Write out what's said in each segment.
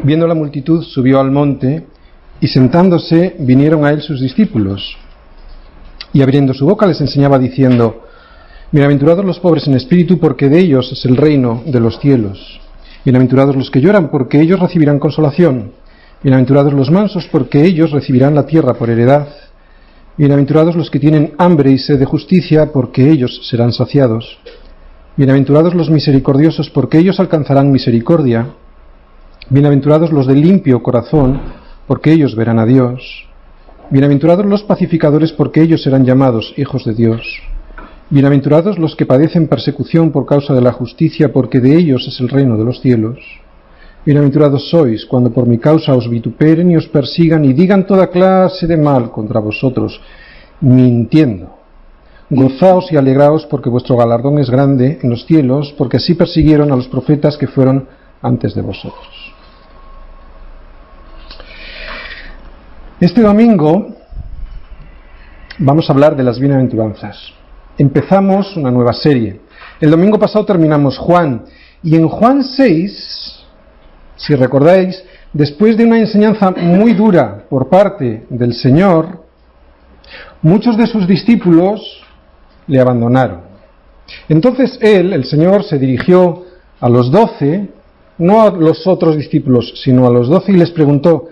Viendo la multitud, subió al monte, y sentándose vinieron a él sus discípulos. Y abriendo su boca les enseñaba diciendo: Bienaventurados los pobres en espíritu, porque de ellos es el reino de los cielos. Bienaventurados los que lloran, porque ellos recibirán consolación. Bienaventurados los mansos, porque ellos recibirán la tierra por heredad. Bienaventurados los que tienen hambre y sed de justicia, porque ellos serán saciados. Bienaventurados los misericordiosos, porque ellos alcanzarán misericordia. Bienaventurados los de limpio corazón, porque ellos verán a Dios. Bienaventurados los pacificadores, porque ellos serán llamados hijos de Dios. Bienaventurados los que padecen persecución por causa de la justicia, porque de ellos es el reino de los cielos. Bienaventurados sois cuando por mi causa os vituperen y os persigan y digan toda clase de mal contra vosotros, mintiendo. Gozaos y alegraos, porque vuestro galardón es grande en los cielos, porque así persiguieron a los profetas que fueron antes de vosotros. Este domingo vamos a hablar de las bienaventuranzas. Empezamos una nueva serie. El domingo pasado terminamos Juan, y en Juan 6, si recordáis, después de una enseñanza muy dura por parte del Señor, muchos de sus discípulos le abandonaron. Entonces él, el Señor, se dirigió a los 12, no a los otros discípulos, sino a los 12, y les preguntó: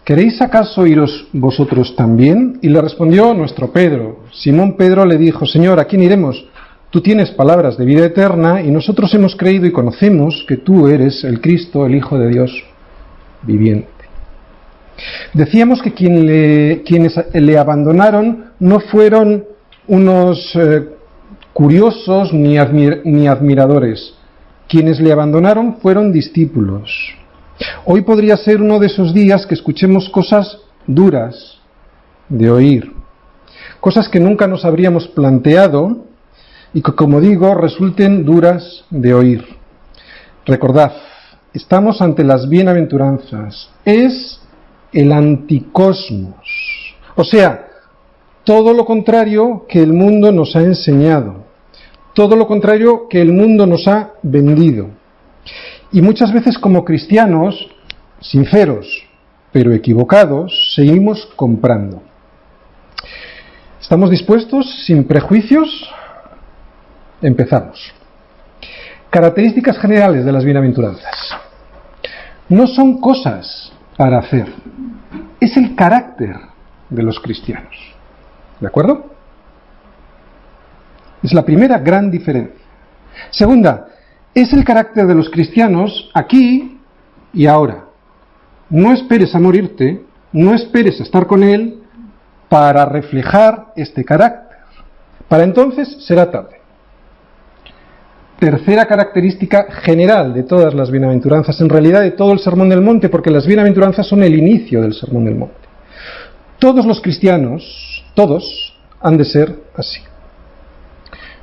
¿Queréis acaso iros vosotros también? Y le respondió nuestro Pedro. Simón Pedro le dijo: Señor, ¿a quién iremos? Tú tienes palabras de vida eterna, y nosotros hemos creído y conocemos que tú eres el Cristo, el Hijo de Dios viviente. Decíamos que quienes le abandonaron no fueron unos curiosos ni admiradores. Quienes le abandonaron fueron discípulos. Hoy podría ser uno de esos días que escuchemos cosas duras de oír, cosas que nunca nos habríamos planteado y que, como digo, resulten duras de oír. Recordad, estamos ante las bienaventuranzas. Es el anticosmos, o sea, todo lo contrario que el mundo nos ha enseñado, todo lo contrario que el mundo nos ha vendido. Y muchas veces, como cristianos, sinceros pero equivocados, seguimos comprando. ¿Estamos dispuestos, sin prejuicios? Empezamos. Características generales de las bienaventuranzas. No son cosas para hacer, es el carácter de los cristianos. ¿De acuerdo? Es la primera gran diferencia. Segunda, es el carácter de los cristianos aquí y ahora. No esperes a morirte, no esperes a estar con Él para reflejar este carácter. Para entonces será tarde. Tercera característica general de todas las bienaventuranzas, en realidad de todo el Sermón del Monte, porque las bienaventuranzas son el inicio del Sermón del Monte. Todos los cristianos, todos, han de ser así.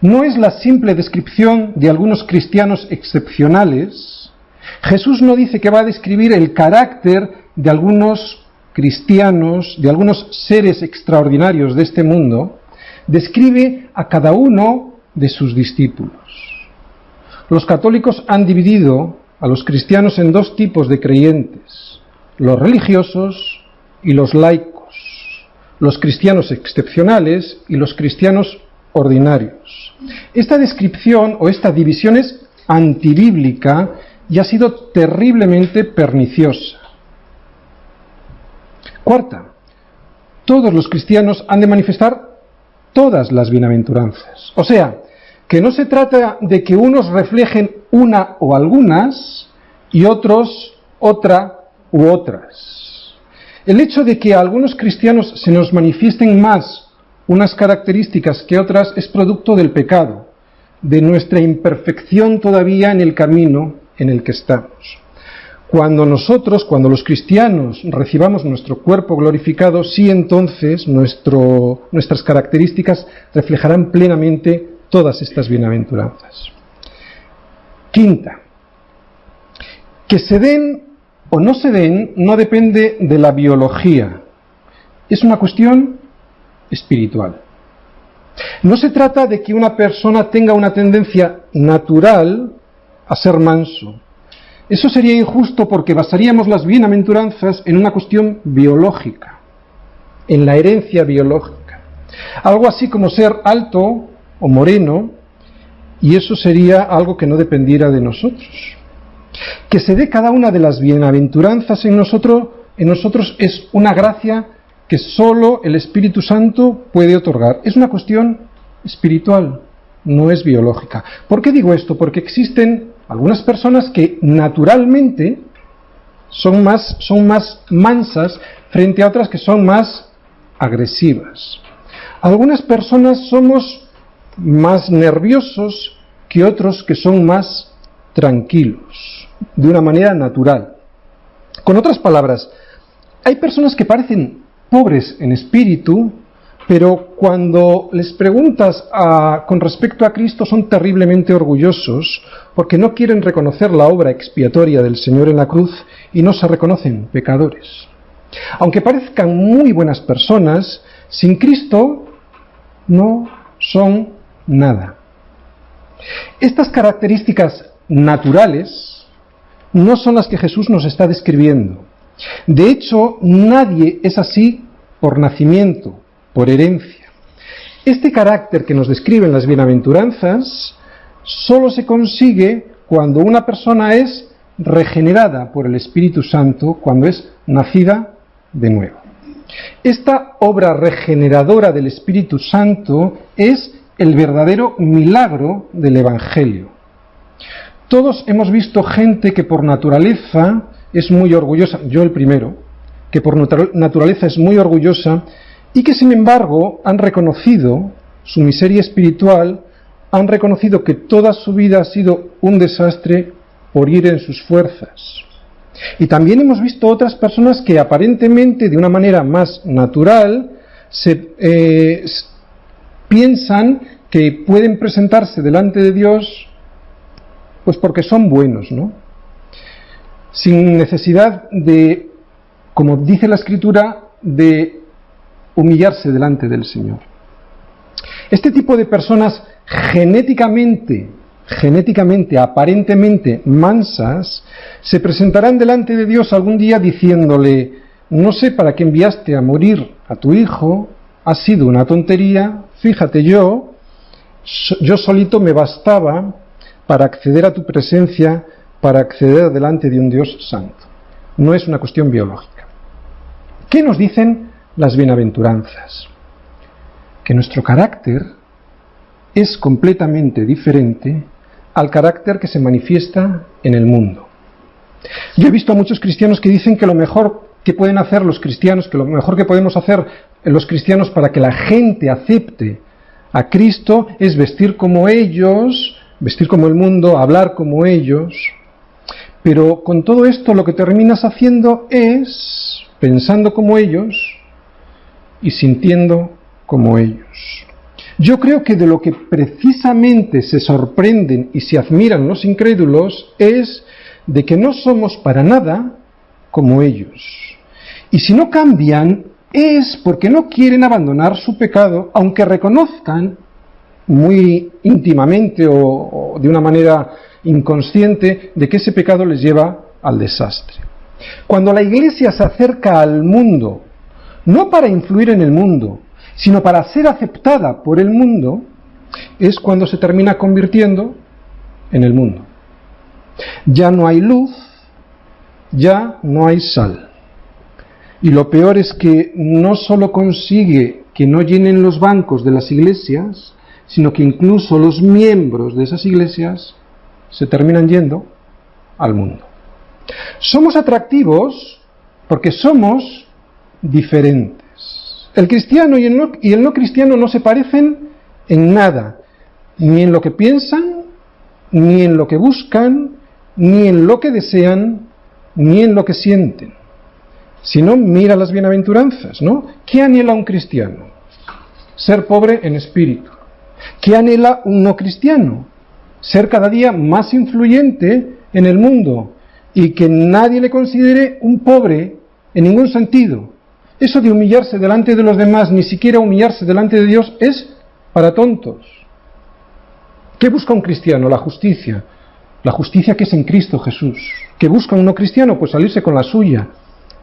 No es la simple descripción de algunos cristianos excepcionales. Jesús no dice que va a describir el carácter de algunos cristianos, de algunos seres extraordinarios de este mundo. Describe a cada uno de sus discípulos. Los católicos han dividido a los cristianos en dos tipos de creyentes: los religiosos y los laicos, los cristianos excepcionales y los cristianos ordinarios. Esta descripción o esta división es antibíblica y ha sido terriblemente perniciosa. Cuarta, todos los cristianos han de manifestar todas las bienaventuranzas. O sea, que no se trata de que unos reflejen una o algunas y otros otra u otras. El hecho de que a algunos cristianos se nos manifiesten más unas características que otras es producto del pecado, de nuestra imperfección todavía en el camino en el que estamos. Cuando los cristianos recibamos nuestro cuerpo glorificado, sí, entonces nuestras características reflejarán plenamente todas estas bienaventuranzas. Quinta, que se den o no se den no depende de la biología, es una cuestión espiritual. No se trata de que una persona tenga una tendencia natural a ser manso. Eso sería injusto porque basaríamos las bienaventuranzas en una cuestión biológica, en la herencia biológica. Algo así como ser alto o moreno, y eso sería algo que no dependiera de nosotros. Que se dé cada una de las bienaventuranzas en nosotros es una gracia que solo el Espíritu Santo puede otorgar. Es una cuestión espiritual, no es biológica. ¿Por qué digo esto? Porque existen algunas personas que naturalmente son más mansas frente a otras que son más agresivas. Algunas personas somos más nerviosos que otros que son más tranquilos, de una manera natural. Con otras palabras, hay personas que parecen pobres en espíritu, pero cuando les preguntas con respecto a Cristo son terriblemente orgullosos porque no quieren reconocer la obra expiatoria del Señor en la cruz y no se reconocen pecadores. Aunque parezcan muy buenas personas, sin Cristo no son nada. Estas características naturales no son las que Jesús nos está describiendo. De hecho, nadie es así por nacimiento, por herencia. Este carácter que nos describen las bienaventuranzas solo se consigue cuando una persona es regenerada por el Espíritu Santo, cuando es nacida de nuevo. Esta obra regeneradora del Espíritu Santo es el verdadero milagro del Evangelio. Todos hemos visto gente que por naturaleza es muy orgullosa, yo el primero, que por naturaleza es muy orgullosa y que sin embargo han reconocido su miseria espiritual, han reconocido que toda su vida ha sido un desastre por ir en sus fuerzas. Y también hemos visto otras personas que aparentemente de una manera más natural piensan que pueden presentarse delante de Dios pues porque son buenos, ¿no? Sin necesidad de, como dice la Escritura, de humillarse delante del Señor. Este tipo de personas genéticamente, aparentemente mansas, se presentarán delante de Dios algún día diciéndole: no sé para qué enviaste a morir a tu hijo, ha sido una tontería, fíjate yo solito me bastaba para acceder a tu presencia, para acceder delante de un Dios santo. No es una cuestión biológica. ¿Qué nos dicen las bienaventuranzas? Que nuestro carácter es completamente diferente al carácter que se manifiesta en el mundo. Yo he visto a muchos cristianos que dicen que lo mejor que pueden hacer los cristianos, que lo mejor que podemos hacer los cristianos para que la gente acepte a Cristo es vestir como ellos, vestir como el mundo, hablar como ellos. Pero con todo esto lo que terminas haciendo es pensando como ellos y sintiendo como ellos. Yo creo que de lo que precisamente se sorprenden y se admiran los incrédulos es de que no somos para nada como ellos. Y si no cambian es porque no quieren abandonar su pecado, aunque reconozcan muy íntimamente o de una manera inconsciente de que ese pecado les lleva al desastre. Cuando la Iglesia se acerca al mundo, no para influir en el mundo, sino para ser aceptada por el mundo, es cuando se termina convirtiendo en el mundo. Ya no hay luz, ya no hay sal. Y lo peor es que no solo consigue que no llenen los bancos de las iglesias, sino que incluso los miembros de esas iglesias se terminan yendo al mundo. Somos atractivos porque somos diferentes. El cristiano y el no cristiano no se parecen en nada, ni en lo que piensan, ni en lo que buscan, ni en lo que desean, ni en lo que sienten. Si no, mira las bienaventuranzas, ¿no? ¿Qué anhela un cristiano? Ser pobre en espíritu. ¿Qué anhela un no cristiano? Ser cada día más influyente en el mundo y que nadie le considere un pobre en ningún sentido. Eso de humillarse delante de los demás, ni siquiera humillarse delante de Dios, es para tontos. ¿Qué busca un cristiano? La justicia. La justicia que es en Cristo Jesús. ¿Qué busca un no cristiano? Pues salirse con la suya.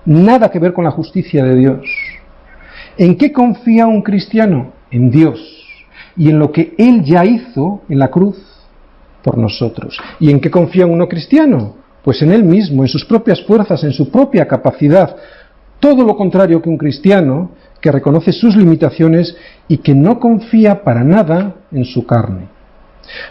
Nada que ver con la justicia de Dios. ¿En qué confía un cristiano? En Dios. Y en lo que Él ya hizo en la cruz por nosotros. ¿Y en qué confía un no cristiano? Pues en él mismo, en sus propias fuerzas, en su propia capacidad. Todo lo contrario que un cristiano que reconoce sus limitaciones y que no confía para nada en su carne.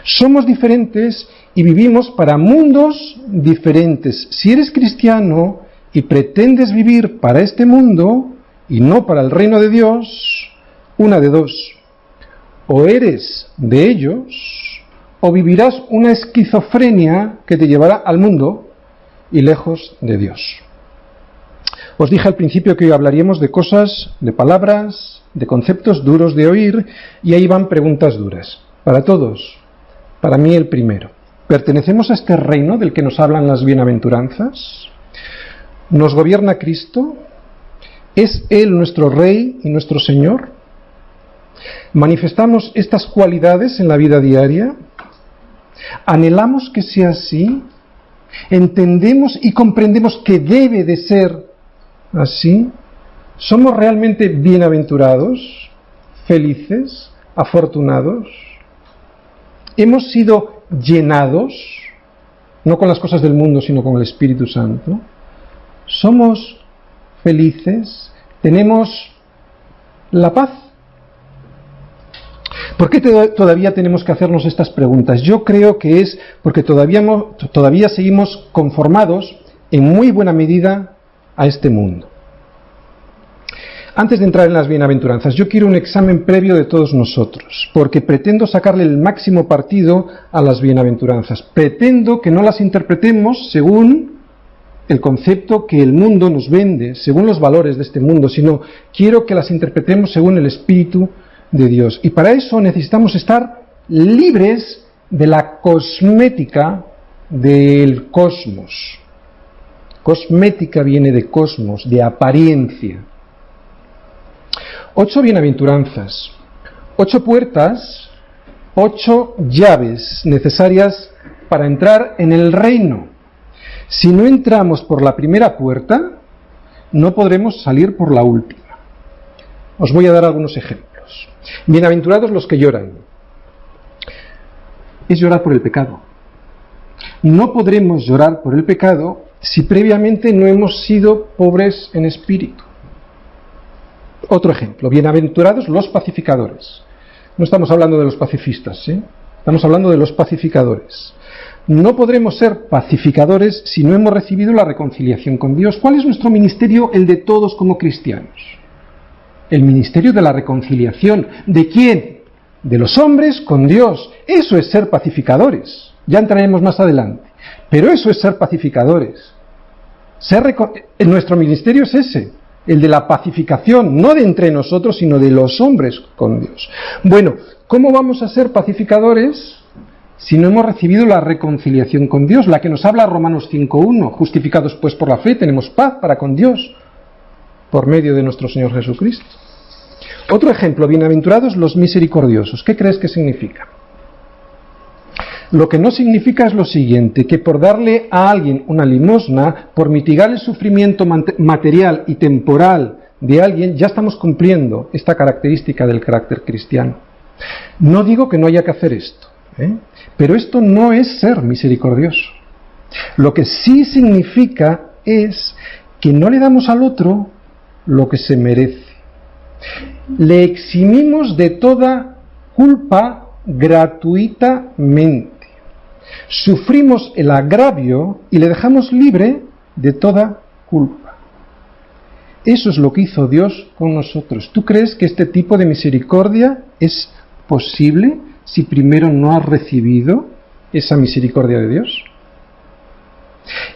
Somos diferentes y vivimos para mundos diferentes. Si eres cristiano y pretendes vivir para este mundo y no para el reino de Dios, una de dos. O eres de ellos, o vivirás una esquizofrenia que te llevará al mundo y lejos de Dios. Os dije al principio que hoy hablaríamos de cosas, de palabras, de conceptos duros de oír, y ahí van preguntas duras. Para todos. Para mí el primero. ¿Pertenecemos a este reino del que nos hablan las bienaventuranzas? ¿Nos gobierna Cristo? ¿Es Él nuestro Rey y nuestro Señor? ¿Manifestamos estas cualidades en la vida diaria? ¿Anhelamos que sea así? ¿Entendemos y comprendemos que debe de ser así? ¿Somos realmente bienaventurados, felices, afortunados? ¿Hemos sido llenados, no con las cosas del mundo, sino con el Espíritu Santo? ¿Somos felices? ¿Tenemos la paz? ¿Por qué todavía tenemos que hacernos estas preguntas? Yo creo que es porque todavía seguimos conformados en muy buena medida a este mundo. Antes de entrar en las bienaventuranzas, yo quiero un examen previo de todos nosotros, porque pretendo sacarle el máximo partido a las bienaventuranzas. Pretendo que no las interpretemos según el concepto que el mundo nos vende, según los valores de este mundo, sino quiero que las interpretemos según el Espíritu de Dios. Y para eso necesitamos estar libres de la cosmética del cosmos. Cosmética viene de cosmos, de apariencia. 8 bienaventuranzas, 8 puertas, 8 llaves necesarias para entrar en el reino. Si no entramos por la primera puerta, no podremos salir por la última. Os voy a dar algunos ejemplos. Bienaventurados los que lloran. Es llorar por el pecado. No podremos llorar por el pecado si previamente no hemos sido pobres en espíritu. Otro ejemplo, bienaventurados los pacificadores. No estamos hablando de los pacifistas, ¿sí? Estamos hablando de los pacificadores. No podremos ser pacificadores si no hemos recibido la reconciliación con Dios. ¿Cuál es nuestro ministerio, el de todos como cristianos? El ministerio de la reconciliación. ¿De quién? De los hombres con Dios. Eso es ser pacificadores. Ya entraremos más adelante. Pero eso es ser pacificadores. Nuestro ministerio es ese, el de la pacificación, no de entre nosotros, sino de los hombres con Dios. Bueno, ¿cómo vamos a ser pacificadores si no hemos recibido la reconciliación con Dios? La que nos habla Romanos 5.1. Justificados pues por la fe, tenemos paz para con Dios por medio de nuestro Señor Jesucristo. Otro ejemplo, bienaventurados los misericordiosos. ¿Qué crees que significa? Lo que no significa es lo siguiente, que por darle a alguien una limosna, por mitigar el sufrimiento material y temporal de alguien, ya estamos cumpliendo esta característica del carácter cristiano. No digo que no haya que hacer esto, pero esto no es ser misericordioso. Lo que sí significa es que no le damos al otro lo que se merece. Le eximimos de toda culpa gratuitamente. Sufrimos el agravio y le dejamos libre de toda culpa. Eso es lo que hizo Dios con nosotros. ¿Tú crees que este tipo de misericordia es posible si primero no has recibido esa misericordia de Dios?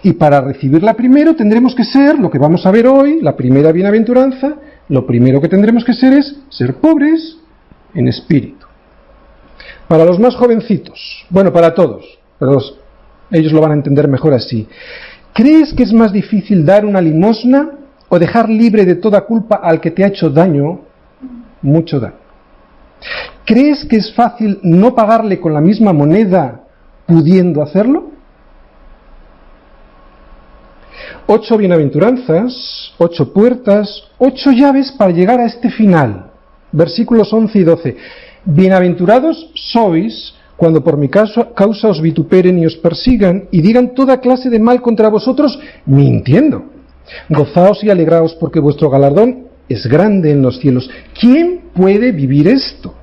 Y para recibirla primero tendremos que ser, lo que vamos a ver hoy, la primera bienaventuranza, lo primero que tendremos que ser es ser pobres en espíritu. Para los más jovencitos, bueno, para todos, pero ellos lo van a entender mejor así. ¿Crees que es más difícil dar una limosna o dejar libre de toda culpa al que te ha hecho daño, mucho daño? ¿Crees que es fácil no pagarle con la misma moneda pudiendo hacerlo? 8 bienaventuranzas, 8 puertas, 8 llaves para llegar a este final. Versículos 11 y 12. Bienaventurados sois cuando por mi causa os vituperen y os persigan y digan toda clase de mal contra vosotros, mintiendo. Gozaos y alegraos porque vuestro galardón es grande en los cielos. ¿Quién puede vivir esto?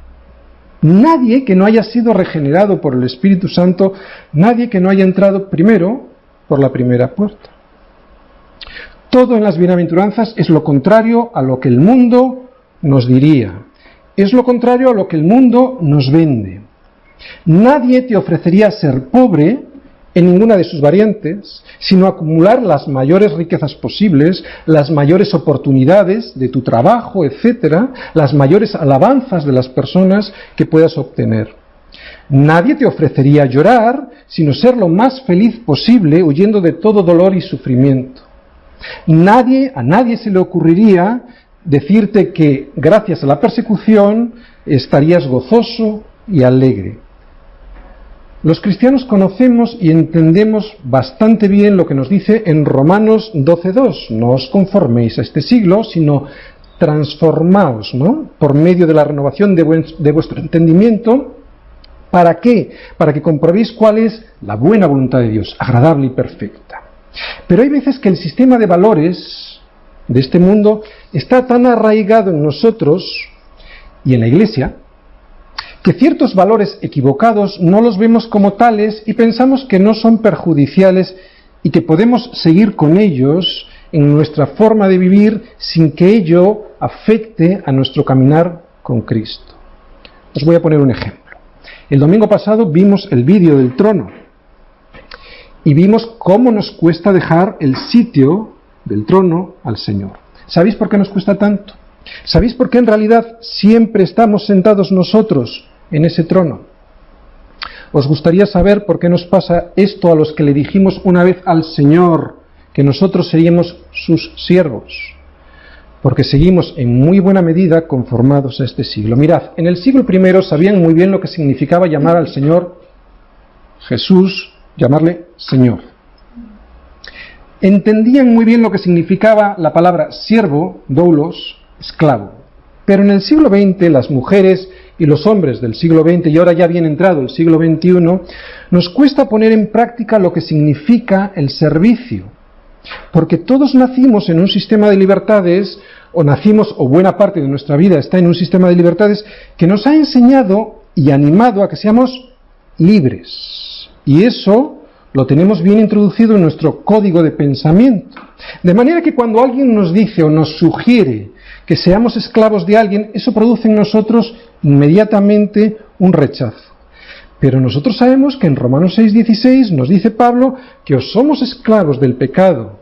Nadie que no haya sido regenerado por el Espíritu Santo, nadie que no haya entrado primero por la primera puerta. Todo en las bienaventuranzas es lo contrario a lo que el mundo nos diría. Es lo contrario a lo que el mundo nos vende. Nadie te ofrecería ser pobre en ninguna de sus variantes, sino acumular las mayores riquezas posibles, las mayores oportunidades de tu trabajo, etcétera, las mayores alabanzas de las personas que puedas obtener. Nadie te ofrecería llorar, sino ser lo más feliz posible, huyendo de todo dolor y sufrimiento. A nadie se le ocurriría decirte que gracias a la persecución estarías gozoso y alegre. Los cristianos conocemos y entendemos bastante bien lo que nos dice en Romanos 12:2. No os conforméis a este siglo, sino transformaos, ¿no?, por medio de la renovación de vuestro entendimiento. ¿Para qué? Para que comprobéis cuál es la buena voluntad de Dios, agradable y perfecta. Pero hay veces que el sistema de valores de este mundo está tan arraigado en nosotros y en la Iglesia, que ciertos valores equivocados no los vemos como tales y pensamos que no son perjudiciales y que podemos seguir con ellos en nuestra forma de vivir sin que ello afecte a nuestro caminar con Cristo. Os voy a poner un ejemplo. El domingo pasado vimos el vídeo del trono y vimos cómo nos cuesta dejar el sitio del trono al Señor. ¿Sabéis por qué nos cuesta tanto? ¿Sabéis por qué en realidad siempre estamos sentados nosotros en ese trono? ¿Os gustaría saber por qué nos pasa esto a los que le dijimos una vez al Señor que nosotros seríamos sus siervos? Porque seguimos en muy buena medida conformados a este siglo. Mirad, en el siglo I sabían muy bien lo que significaba llamar al Señor Jesús, llamarle Señor. Entendían muy bien lo que significaba la palabra siervo, doulos, esclavo. Pero en el siglo XX las mujeres y los hombres del siglo XX, y ahora ya bien entrado el siglo XXI, nos cuesta poner en práctica lo que significa el servicio. Porque todos nacimos en un sistema de libertades, o buena parte de nuestra vida está en un sistema de libertades que nos ha enseñado y animado a que seamos libres. Y eso lo tenemos bien introducido en nuestro código de pensamiento. De manera que cuando alguien nos dice o nos sugiere que seamos esclavos de alguien, eso produce en nosotros inmediatamente un rechazo. Pero nosotros sabemos que en Romanos 6:16 nos dice Pablo que o somos esclavos del pecado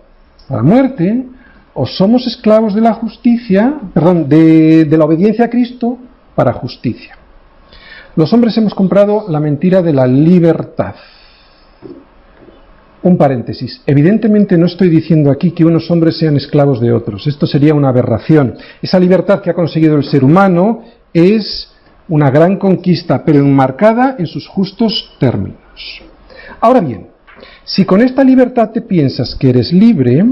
para muerte, o somos esclavos de la justicia, de la obediencia a Cristo para justicia. Los hombres hemos comprado la mentira de la libertad. Un paréntesis. Evidentemente no estoy diciendo aquí que unos hombres sean esclavos de otros. Esto sería una aberración. Esa libertad que ha conseguido el ser humano es una gran conquista, pero enmarcada en sus justos términos. Ahora bien, si con esta libertad te piensas que eres libre,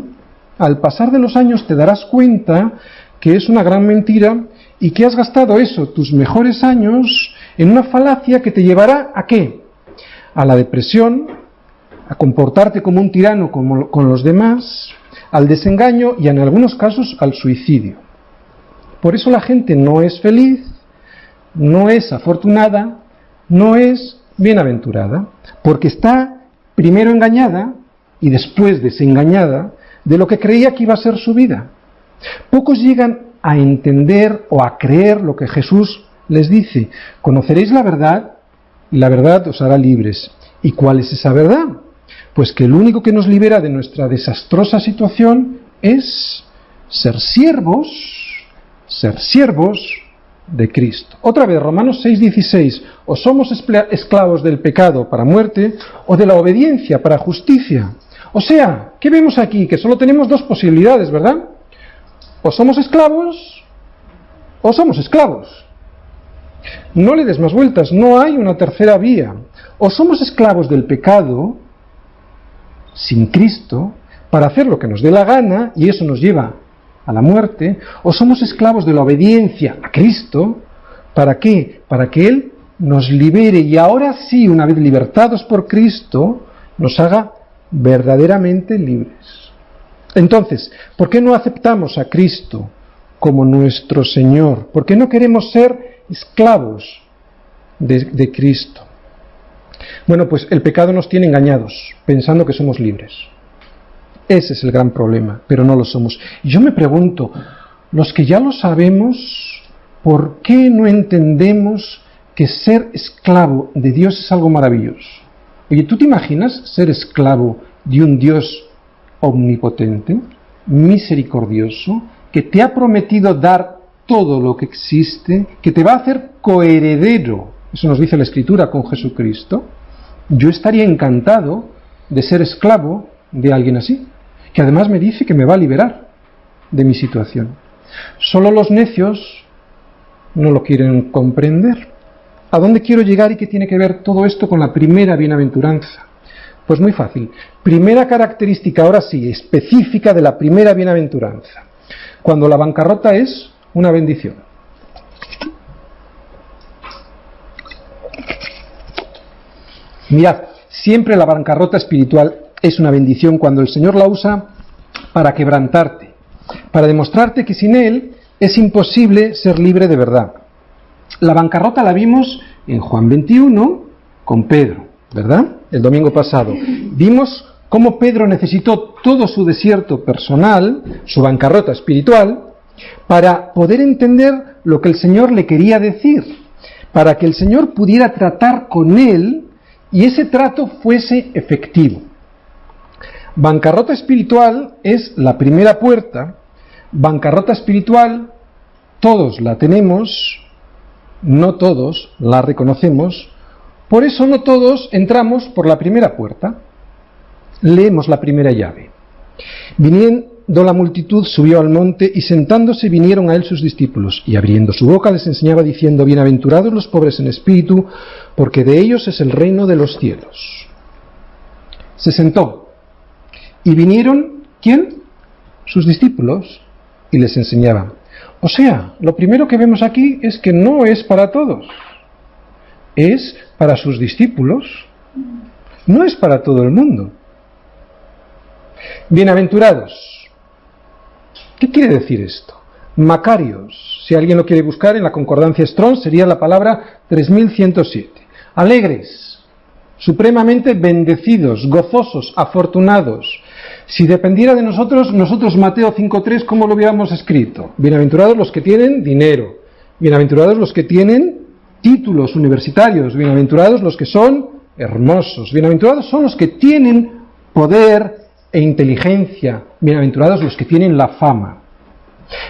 al pasar de los años te darás cuenta que es una gran mentira y que has gastado tus mejores años, en una falacia que te llevará ¿a qué? A la depresión, a comportarte como un tirano con los demás, al desengaño y en algunos casos al suicidio. Por eso la gente no es feliz, no es afortunada, no es bienaventurada, porque está primero engañada y después desengañada de lo que creía que iba a ser su vida. Pocos llegan a entender o a creer lo que Jesús les dice: conoceréis la verdad y la verdad os hará libres. ¿Y cuál es esa verdad? Pues que el único que nos libera de nuestra desastrosa situación es ser siervos de Cristo. Otra vez, Romanos 6:16, o somos esclavos del pecado para muerte, o de la obediencia para justicia. O sea, ¿qué vemos aquí? Que solo tenemos dos posibilidades, ¿verdad? O somos esclavos, o somos esclavos. No le des más vueltas, no hay una tercera vía. O somos esclavos del pecado, sin Cristo, para hacer lo que nos dé la gana, y eso nos lleva a la muerte, o somos esclavos de la obediencia a Cristo. ¿Para qué? Para que Él nos libere y ahora sí, una vez libertados por Cristo, nos haga verdaderamente libres. Entonces, ¿por qué no aceptamos a Cristo como nuestro Señor? ¿Por qué no queremos ser esclavos de Cristo? Bueno, pues el pecado nos tiene engañados, pensando que somos libres. Ese es el gran problema, pero no lo somos. Y yo me pregunto, los que ya lo sabemos, ¿por qué no entendemos que ser esclavo de Dios es algo maravilloso? Oye, ¿tú te imaginas ser esclavo de un Dios omnipotente, misericordioso, que te ha prometido dar todo lo que existe, que te va a hacer coheredero? Eso nos dice la Escritura con Jesucristo. Yo estaría encantado de ser esclavo de alguien así, que además me dice que me va a liberar de mi situación. Solo los necios no lo quieren comprender. ¿A dónde quiero llegar y qué tiene que ver todo esto con la primera bienaventuranza? Pues muy fácil. Primera característica, ahora sí, específica de la primera bienaventuranza. Cuando la bancarrota es una bendición. Mirad, siempre la bancarrota espiritual es una bendición cuando el Señor la usa para quebrantarte, para demostrarte que sin Él es imposible ser libre de verdad. La bancarrota la vimos en Juan 21 con Pedro, ¿verdad? El domingo pasado. Vimos cómo Pedro necesitó todo su desierto personal, su bancarrota espiritual, para poder entender lo que el Señor le quería decir, para que el Señor pudiera tratar con él y ese trato fuese efectivo. Bancarrota espiritual es la primera puerta. Bancarrota espiritual, todos la tenemos, no todos la reconocemos, por eso no todos entramos por la primera puerta. Leemos la primera llave. Viniendo la multitud, subió al monte, y sentándose vinieron a él sus discípulos, y abriendo su boca les enseñaba diciendo: bienaventurados los pobres en espíritu, porque de ellos es el reino de los cielos. Se sentó, y vinieron, ¿quién? Sus discípulos, y les enseñaba. O sea, lo primero que vemos aquí es que no es para todos, es para sus discípulos, no es para todo el mundo. Bienaventurados. ¿Qué quiere decir esto? Macarios, si alguien lo quiere buscar en la concordancia Strong, sería la palabra 3107. Alegres, supremamente bendecidos, gozosos, afortunados. Si dependiera de nosotros, Mateo 5.3, ¿cómo lo hubiéramos escrito? Bienaventurados los que tienen dinero, bienaventurados los que tienen títulos universitarios, bienaventurados los que son hermosos, bienaventurados son los que tienen poder e inteligencia, bienaventurados los que tienen la fama.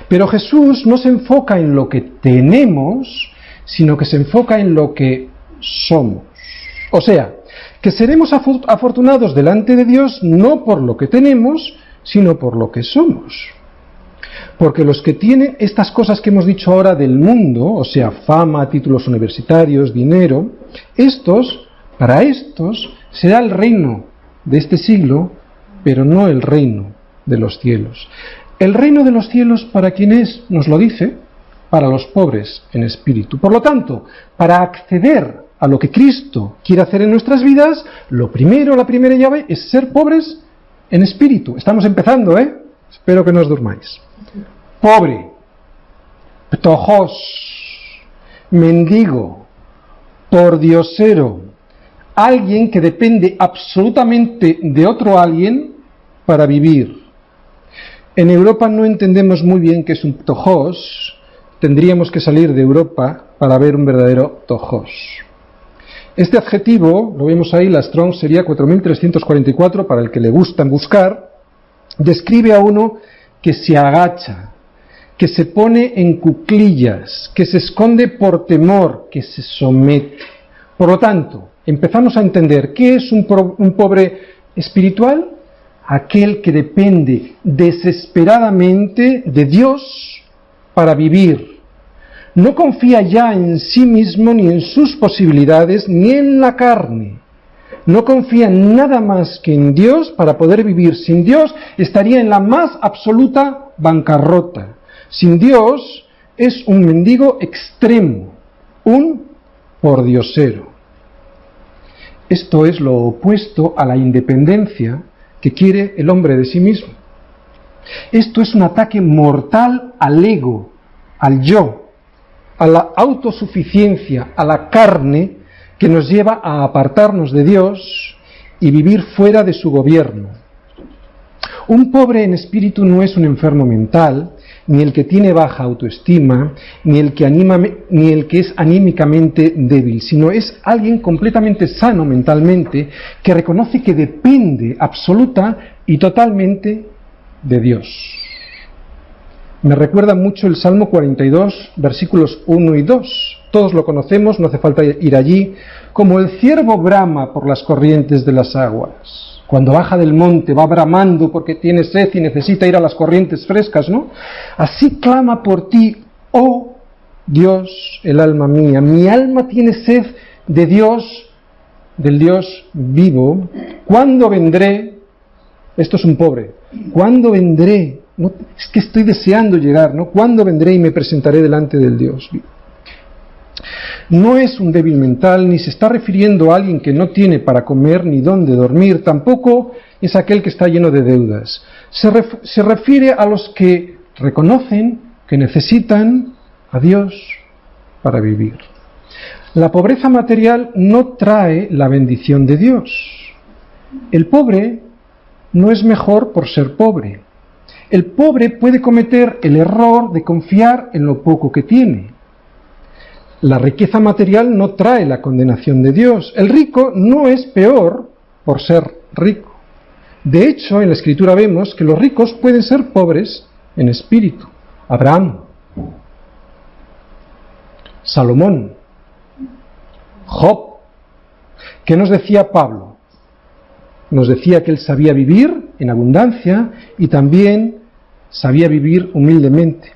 Pero Jesús no se enfoca en lo que tenemos, sino que se enfoca en lo que somos. O sea, que seremos afortunados delante de Dios no por lo que tenemos, sino por lo que somos. Porque los que tienen estas cosas que hemos dicho ahora del mundo, o sea, fama, títulos universitarios, dinero, para estos será el reino de este siglo, pero no el reino de los cielos. El reino de los cielos, ¿para quién es? Nos lo dice, para los pobres en espíritu. Por lo tanto, para acceder a lo que Cristo quiere hacer en nuestras vidas, la primera llave es ser pobres en espíritu. Estamos empezando, ¿eh? Espero que no os durmáis. Pobre, ptojos, mendigo, pordiosero, alguien que depende absolutamente de otro alguien para vivir. En Europa no entendemos muy bien qué es un ptojos. Tendríamos que salir de Europa para ver un verdadero ptojos. Este adjetivo, lo vemos ahí, la Strong sería 4344, para el que le gusta buscar, describe a uno que se agacha, que se pone en cuclillas, que se esconde por temor, que se somete. Por lo tanto, empezamos a entender qué es un pobre espiritual. Aquel que depende desesperadamente de Dios para vivir. No confía ya en sí mismo, ni en sus posibilidades, ni en la carne. no confía nada más que en Dios para poder vivir. Sin Dios estaría en la más absoluta bancarrota. Sin Dios es un mendigo extremo, un pordiosero. Esto es lo opuesto a la independencia que quiere el hombre de sí mismo. Esto es un ataque mortal al ego, al yo, a la autosuficiencia, a la carne, que nos lleva a apartarnos de Dios y vivir fuera de su gobierno. Un pobre en espíritu no es un enfermo mental, ni el que tiene baja autoestima, ni el que es anímicamente débil, sino es alguien completamente sano mentalmente, que reconoce que depende absoluta y totalmente de Dios. Me recuerda mucho el Salmo 42, versículos 1 y 2. Todos lo conocemos, no hace falta ir allí. Como el ciervo brama por las corrientes de las aguas. Cuando baja del monte va bramando porque tiene sed y necesita ir a las corrientes frescas, ¿no? Así clama por ti, oh Dios, el alma mía. Mi alma tiene sed de Dios, del Dios vivo. ¿Cuándo vendré? Esto es un pobre. ¿Cuándo vendré? No, es que estoy deseando llegar, ¿no? ¿Cuándo vendré y me presentaré delante del Dios vivo? No es un débil mental, ni se está refiriendo a alguien que no tiene para comer ni dónde dormir, tampoco es aquel que está lleno de deudas. Se refiere a los que reconocen que necesitan a Dios para vivir. La pobreza material no trae la bendición de Dios. El pobre no es mejor por ser pobre. El pobre puede cometer el error de confiar en lo poco que tiene. La riqueza material no trae la condenación de Dios. El rico no es peor por ser rico. De hecho, en la Escritura vemos que los ricos pueden ser pobres en espíritu. Abraham, Salomón, Job. ¿Qué nos decía Pablo? Nos decía que él sabía vivir en abundancia y también sabía vivir humildemente.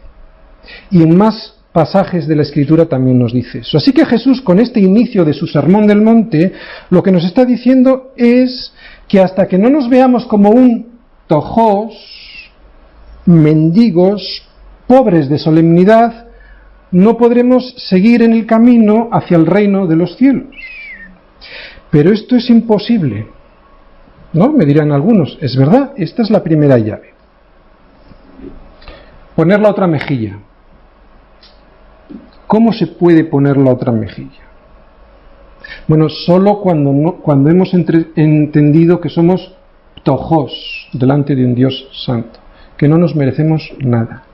Y en más pasajes de la Escritura también nos dice eso. Así que Jesús, con este inicio de su Sermón del Monte, lo que nos está diciendo es que hasta que no nos veamos como un tojos, mendigos, pobres de solemnidad, no podremos seguir en el camino hacia el reino de los cielos. Pero esto es imposible, ¿no? Me dirán algunos, es verdad, esta es la primera llave. Poner la otra mejilla. ¿Cómo se puede poner la otra mejilla? Bueno, solo cuando hemos entendido que somos tojos delante de un Dios santo, que no nos merecemos nada.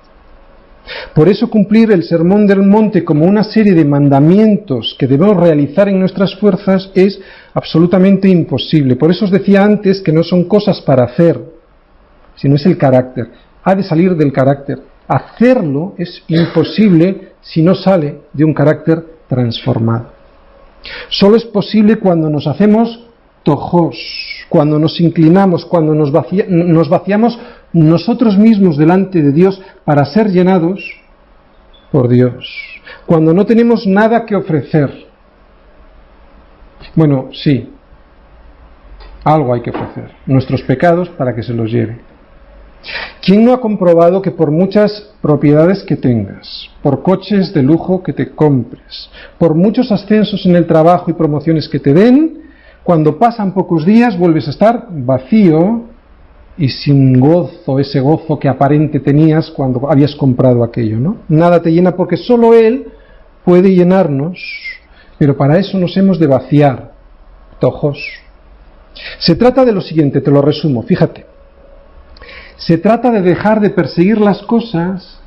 Por eso cumplir el Sermón del Monte como una serie de mandamientos que debemos realizar en nuestras fuerzas es absolutamente imposible. Por eso os decía antes que no son cosas para hacer, sino es el carácter. Ha de salir del carácter. Hacerlo es imposible si no sale de un carácter transformado. Solo es posible cuando nos hacemos tojos, cuando nos inclinamos, cuando nos vaciamos nosotros mismos delante de Dios para ser llenados por Dios. Cuando no tenemos nada que ofrecer. Bueno, sí, algo hay que ofrecer. Nuestros pecados para que se los lleve. ¿Quién no ha comprobado que por muchas propiedades que tengas, por coches de lujo que te compres, por muchos ascensos en el trabajo y promociones que te den, cuando pasan pocos días vuelves a estar vacío y sin gozo, ese gozo que aparente tenías cuando habías comprado aquello, ¿no? Nada te llena porque solo Él puede llenarnos, pero para eso nos hemos de vaciar, tojos. Se trata de lo siguiente, te lo resumo, fíjate. Se trata de dejar de perseguir las cosas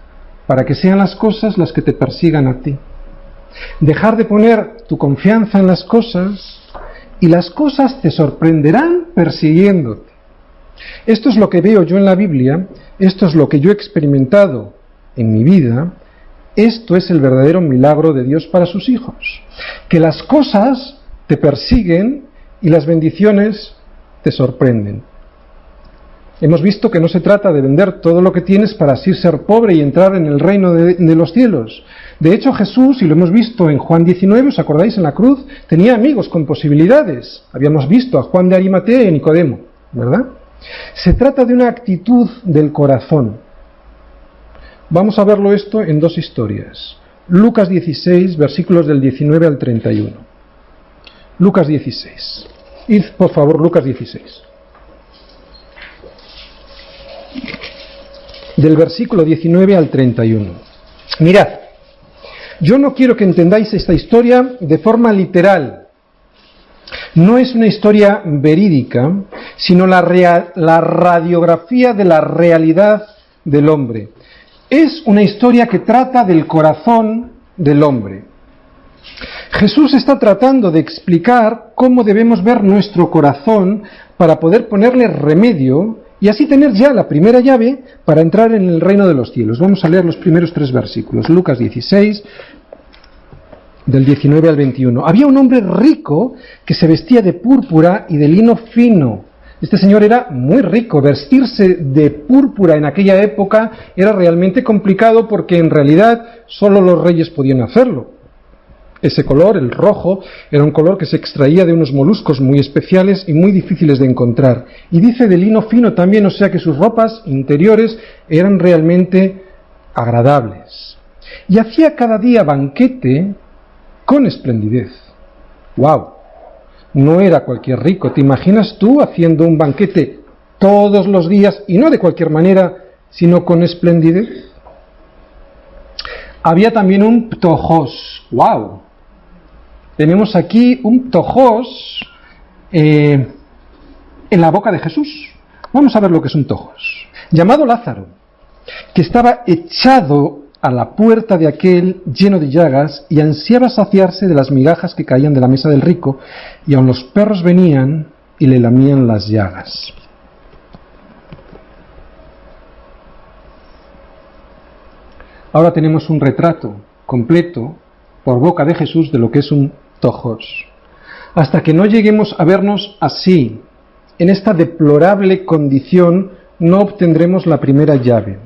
para que sean las cosas las que te persigan a ti. Dejar de poner tu confianza en las cosas y las cosas te sorprenderán persiguiéndote. Esto es lo que veo yo en la Biblia, esto es lo que yo he experimentado en mi vida, esto es el verdadero milagro de Dios para sus hijos. Que las cosas te persiguen y las bendiciones te sorprenden. Hemos visto que no se trata de vender todo lo que tienes para así ser pobre y entrar en el reino de los cielos. De hecho, Jesús, y lo hemos visto en Juan 19, ¿os acordáis? En la cruz, tenía amigos con posibilidades. Habíamos visto a Juan de Arimatea y a Nicodemo, ¿verdad? Se trata de una actitud del corazón. Vamos a verlo esto en dos historias. Lucas 16, versículos del 19 al 31. Lucas 16. Id, por favor, Lucas 16. Del versículo 19 al 31. Mirad, yo no quiero que entendáis esta historia de forma literal. No es una historia verídica, sino la radiografía de la realidad del hombre. Es una historia que trata del corazón del hombre. Jesús está tratando de explicar cómo debemos ver nuestro corazón para poder ponerle remedio y así tener ya la primera llave para entrar en el reino de los cielos. Vamos a leer los primeros 3 versículos. Lucas 16, del 19 al 21. Había un hombre rico que se vestía de púrpura y de lino fino. Este señor era muy rico. Vestirse de púrpura en aquella época era realmente complicado porque en realidad solo los reyes podían hacerlo. Ese color, el rojo, era un color que se extraía de unos moluscos muy especiales y muy difíciles de encontrar. Y dice de lino fino también, o sea que sus ropas interiores eran realmente agradables. Y hacía cada día banquete con esplendidez. ¡Wow! No era cualquier rico. ¿Te imaginas tú haciendo un banquete todos los días, y no de cualquier manera, sino con esplendidez? Había también un ptojos. ¡Wow! Tenemos aquí un ptojos en la boca de Jesús. Vamos a ver lo que es un ptojos. Llamado Lázaro, que estaba echado a la puerta de aquel lleno de llagas y ansiaba saciarse de las migajas que caían de la mesa del rico, y aun los perros venían y le lamían las llagas. Ahora tenemos un retrato completo por boca de Jesús de lo que es un ptojos. Hasta que no lleguemos a vernos así, en esta deplorable condición, no obtendremos la primera llave.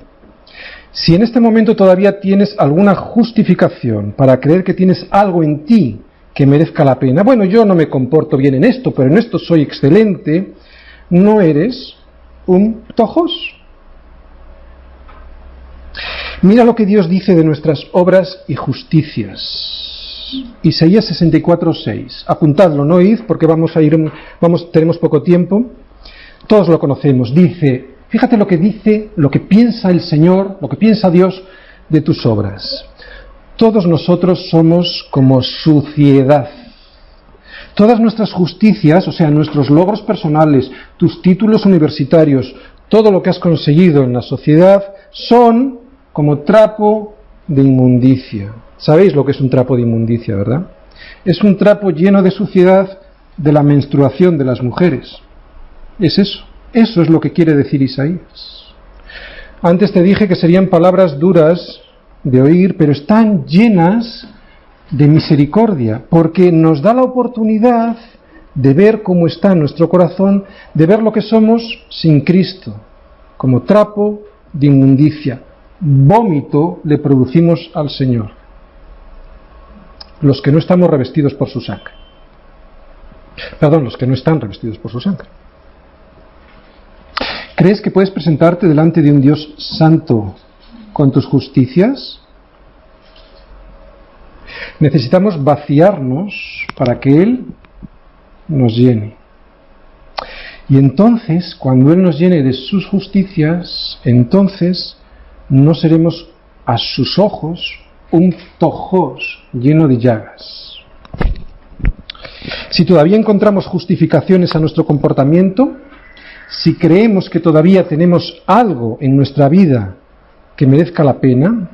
Si en este momento todavía tienes alguna justificación para creer que tienes algo en ti que merezca la pena, bueno, yo no me comporto bien en esto, pero en esto soy excelente, no eres un ptojos. Mira lo que Dios dice de nuestras obras y justicias. Isaías 64:6. Apuntadlo, no id, porque tenemos poco tiempo. Todos lo conocemos. Dice, fíjate lo que dice, lo que piensa el Señor, lo que piensa Dios de tus obras. Todos nosotros somos como suciedad. Todas nuestras justicias, o sea, nuestros logros personales, tus títulos universitarios, todo lo que has conseguido en la sociedad, son como trapo de inmundicia. ¿Sabéis lo que es un trapo de inmundicia, verdad? Es un trapo lleno de suciedad de la menstruación de las mujeres. Es eso. Eso es lo que quiere decir Isaías. Antes te dije que serían palabras duras de oír, pero están llenas de misericordia, porque nos da la oportunidad de ver cómo está nuestro corazón, de ver lo que somos sin Cristo, como trapo de inmundicia. Vómito le producimos al Señor, los que no estamos revestidos por su sangre. Perdón, los que no están revestidos por su sangre. ¿Crees que puedes presentarte delante de un Dios santo con tus justicias? Necesitamos vaciarnos para que Él nos llene. Y entonces, cuando Él nos llene de sus justicias, entonces no seremos a sus ojos un ptojos lleno de llagas. Si todavía encontramos justificaciones a nuestro comportamiento, si creemos que todavía tenemos algo en nuestra vida que merezca la pena,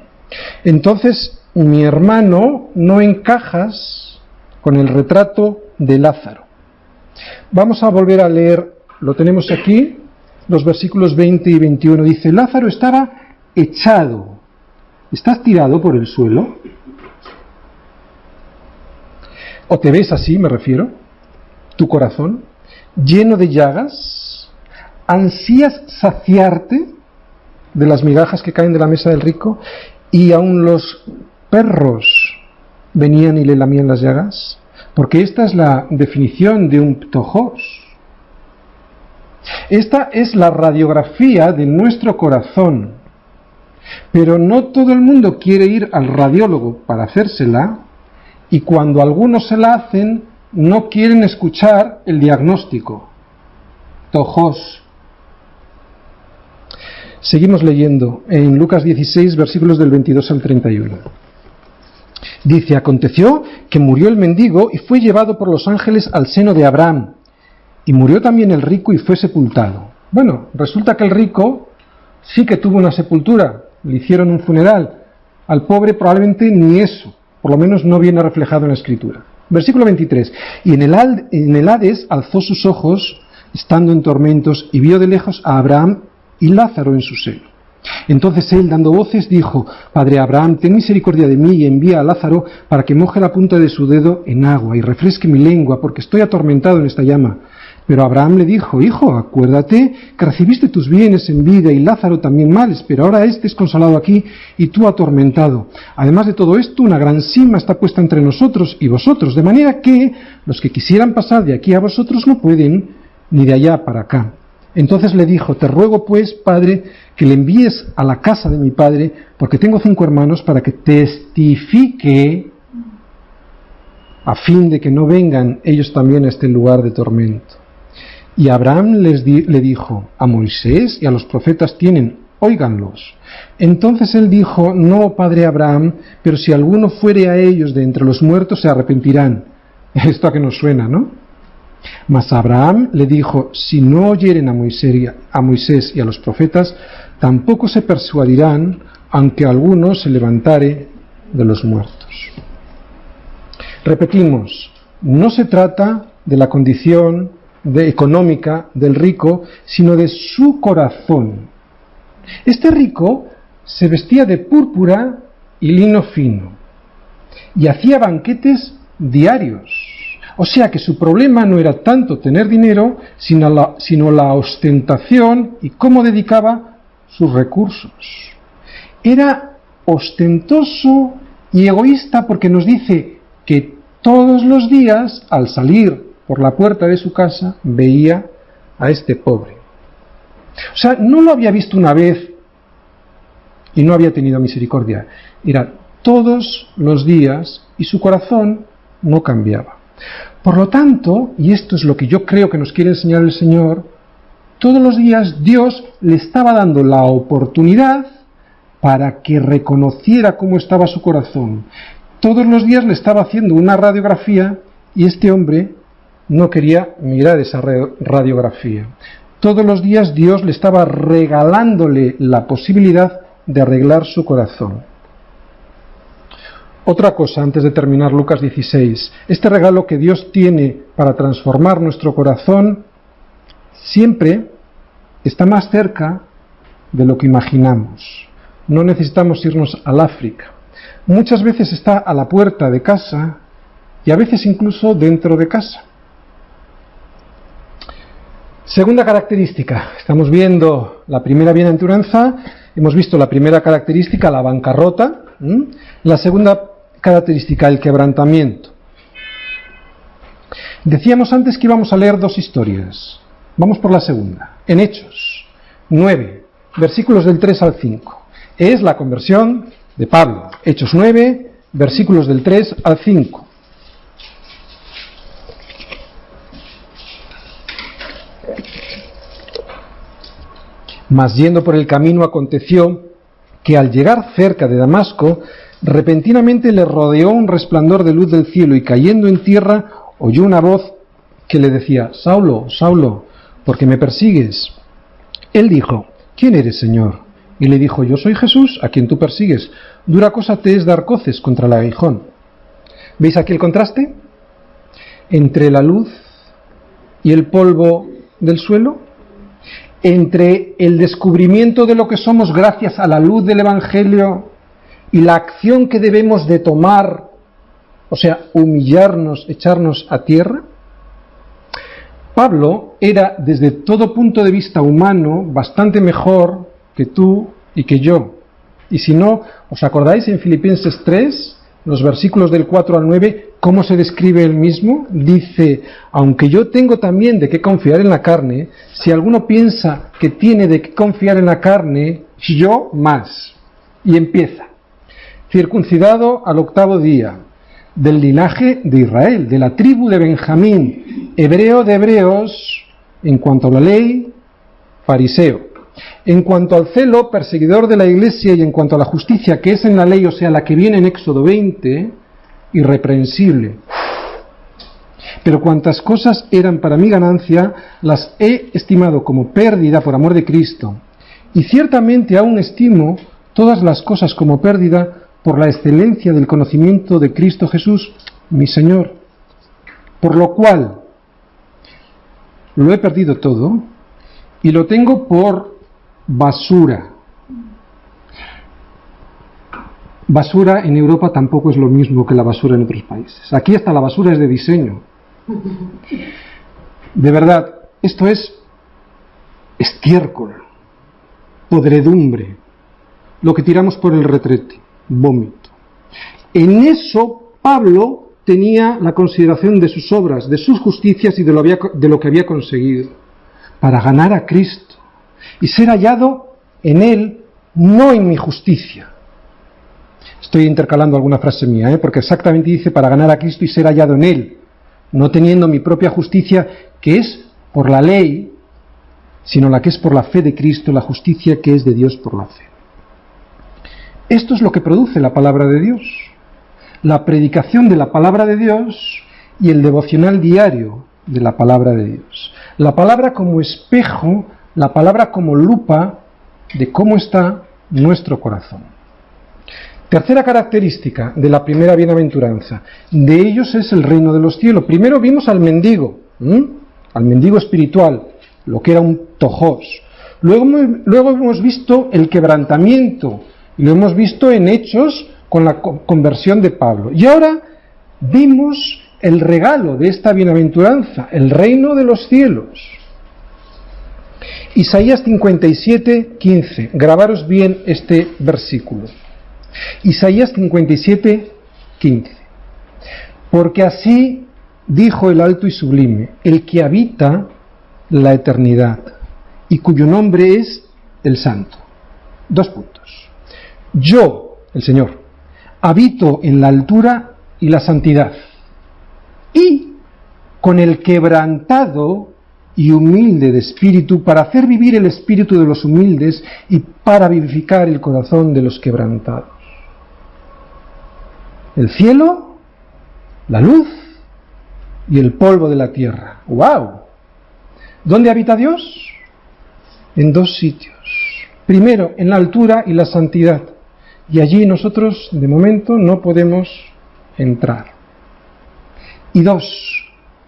entonces, mi hermano, no encajas con el retrato de Lázaro. Vamos a volver a leer, lo tenemos aquí, los versículos 20 y 21. Dice, Lázaro estaba echado. ¿Estás tirado por el suelo? ¿O te ves así, me refiero? ¿Tu corazón? ¿Lleno de llagas? ¿ansías saciarte de las migajas que caen de la mesa del rico? Y aun los perros venían y le lamían las llagas. Porque esta es la definición de un ptojos. Esta es la radiografía de nuestro corazón. Pero no todo el mundo quiere ir al radiólogo para hacérsela, y cuando algunos se la hacen, no quieren escuchar el diagnóstico. Ptojos. Seguimos leyendo en Lucas 16, versículos del 22 al 31. Dice: aconteció que murió el mendigo y fue llevado por los ángeles al seno de Abraham. Y murió también el rico y fue sepultado. Bueno, resulta que el rico sí que tuvo una sepultura, le hicieron un funeral. Al pobre probablemente ni eso, por lo menos no viene reflejado en la Escritura. Versículo 23. Y en el Hades alzó sus ojos, estando en tormentos, y vio de lejos a Abraham y Lázaro en su seno. Entonces él, dando voces, dijo: Padre Abraham, ten misericordia de mí y envía a Lázaro para que moje la punta de su dedo en agua y refresque mi lengua, porque estoy atormentado en esta llama. Pero Abraham le dijo: Hijo, acuérdate que recibiste tus bienes en vida y Lázaro también males, pero ahora éste es consolado aquí y tú atormentado. Además de todo esto, una gran sima está puesta entre nosotros y vosotros, de manera que los que quisieran pasar de aquí a vosotros no pueden, ni de allá para acá. Entonces le dijo: Te ruego pues, Padre, que le envíes a la casa de mi padre, porque tengo 5 hermanos, para que testifique, a fin de que no vengan ellos también a este lugar de tormento. Y Abraham le dijo: A Moisés y a los profetas tienen, óiganlos. Entonces él dijo: No, Padre Abraham, pero si alguno fuere a ellos de entre los muertos, se arrepentirán. Esto a que nos suena, ¿no? Mas Abraham le dijo: Si no oyeren a Moisés y a los profetas, tampoco se persuadirán, aunque alguno se levantare de los muertos. Repetimos, no se trata de la condición económica del rico, sino de su corazón. Este rico se vestía de púrpura y lino fino, y hacía banquetes diarios. O sea que su problema no era tanto tener dinero, sino la ostentación y cómo dedicaba sus recursos. Era ostentoso y egoísta porque nos dice que todos los días, al salir por la puerta de su casa, veía a este pobre. O sea, no lo había visto una vez y no había tenido misericordia. Era todos los días y su corazón no cambiaba. Por lo tanto, y esto es lo que yo creo que nos quiere enseñar el Señor, todos los días Dios le estaba dando la oportunidad para que reconociera cómo estaba su corazón. Todos los días le estaba haciendo una radiografía y este hombre no quería mirar esa radiografía. Todos los días Dios le estaba regalándole la posibilidad de arreglar su corazón. Otra cosa antes de terminar Lucas 16. Este regalo que Dios tiene para transformar nuestro corazón siempre está más cerca de lo que imaginamos. No necesitamos irnos al África. Muchas veces está a la puerta de casa y a veces incluso dentro de casa. Segunda característica. Estamos viendo la primera bienaventuranza. Hemos visto la primera característica, la bancarrota. La segunda característica, el quebrantamiento. Decíamos antes que íbamos a leer 2 historias. Vamos por la segunda. En Hechos 9, versículos del 3 al 5. Es la conversión de Pablo. Hechos 9, versículos del 3 al 5. Mas yendo por el camino aconteció que al llegar cerca de Damasco, repentinamente le rodeó un resplandor de luz del cielo y cayendo en tierra oyó una voz que le decía: Saulo, Saulo, ¿por qué me persigues? Él dijo: ¿Quién eres, Señor? Y le dijo: Yo soy Jesús, a quien tú persigues. Dura cosa te es dar coces contra el aguijón. ¿Veis aquí el contraste? Entre la luz y el polvo del suelo, entre el descubrimiento de lo que somos gracias a la luz del Evangelio y la acción que debemos de tomar, o sea, humillarnos, echarnos a tierra. Pablo era, desde todo punto de vista humano, bastante mejor que tú y que yo. Y si no, ¿os acordáis en Filipenses 3, los versículos del 4 al 9, cómo se describe él mismo? Dice, aunque yo tengo también de qué confiar en la carne, si alguno piensa que tiene de qué confiar en la carne, yo más. Y empieza, circuncidado al 8º día, del linaje de Israel, de la tribu de Benjamín, hebreo de hebreos, en cuanto a la ley, fariseo. En cuanto al celo, perseguidor de la iglesia, y en cuanto a la justicia que es en la ley, o sea, la que viene en Éxodo 20, irreprensible. Pero cuantas cosas eran para mi ganancia, las he estimado como pérdida por amor de Cristo. Y ciertamente aún estimo todas las cosas como pérdida por la excelencia del conocimiento de Cristo Jesús, mi Señor. Por lo cual, lo he perdido todo y lo tengo por basura. Basura en Europa tampoco es lo mismo que la basura en otros países. Aquí hasta la basura es de diseño. De verdad, esto es estiércol, podredumbre, lo que tiramos por el retrete, vómito. En eso Pablo tenía la consideración de sus obras, de sus justicias y de lo que había conseguido, para ganar a Cristo y ser hallado en Él, no en mi justicia. Estoy intercalando alguna frase mía, porque exactamente dice para ganar a Cristo y ser hallado en Él, no teniendo mi propia justicia, que es por la ley, sino la que es por la fe de Cristo, la justicia que es de Dios por la fe. Esto es lo que produce la palabra de Dios, la predicación de la palabra de Dios y el devocional diario de la palabra de Dios. La palabra como espejo, la palabra como lupa de cómo está nuestro corazón. Tercera característica de la primera bienaventuranza, de ellos es el reino de los cielos. Primero vimos al mendigo espiritual, lo que era un tojos. Luego hemos visto el quebrantamiento, y lo hemos visto en Hechos con la conversión de Pablo. Y ahora vimos el regalo de esta bienaventuranza, el reino de los cielos. Isaías 57:15, grabaros bien este versículo. Isaías 57:15. Porque así dijo el alto y sublime, el que habita la eternidad, y cuyo nombre es el Santo. 2 puntos. Yo, el Señor, habito en la altura y la santidad, y con el quebrantado y humilde de espíritu, para hacer vivir el espíritu de los humildes y para vivificar el corazón de los quebrantados. El cielo, la luz y el polvo de la tierra. ¡Wow! ¿Dónde habita Dios? En 2 sitios. Primero, en la altura y la santidad. Y allí nosotros, de momento, no podemos entrar. Y 2,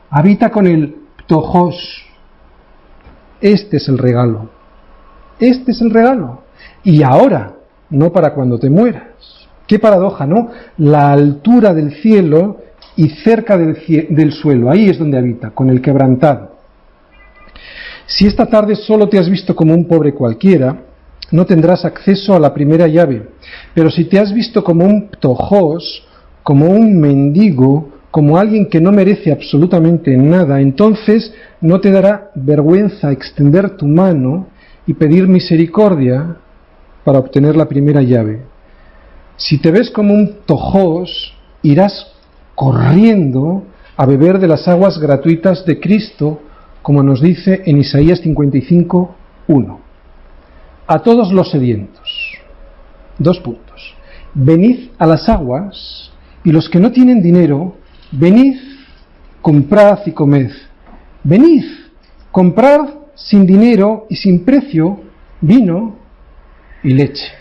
habita con el ptojos. Este es el regalo. Este es el regalo. Y ahora, no para cuando te mueras. Qué paradoja, ¿no? La altura del cielo y cerca del suelo. Ahí es donde habita, con el quebrantado. Si esta tarde solo te has visto como un pobre cualquiera, no tendrás acceso a la primera llave. Pero si te has visto como un ptojos, como un mendigo, como alguien que no merece absolutamente nada, entonces no te dará vergüenza extender tu mano y pedir misericordia para obtener la primera llave. Si te ves como un ptojos, irás corriendo a beber de las aguas gratuitas de Cristo, como nos dice en Isaías 55:1. A todos los sedientos. 2 puntos. Venid a las aguas, y los que no tienen dinero, venid, comprad y comed. Venid, comprad sin dinero y sin precio vino y leche.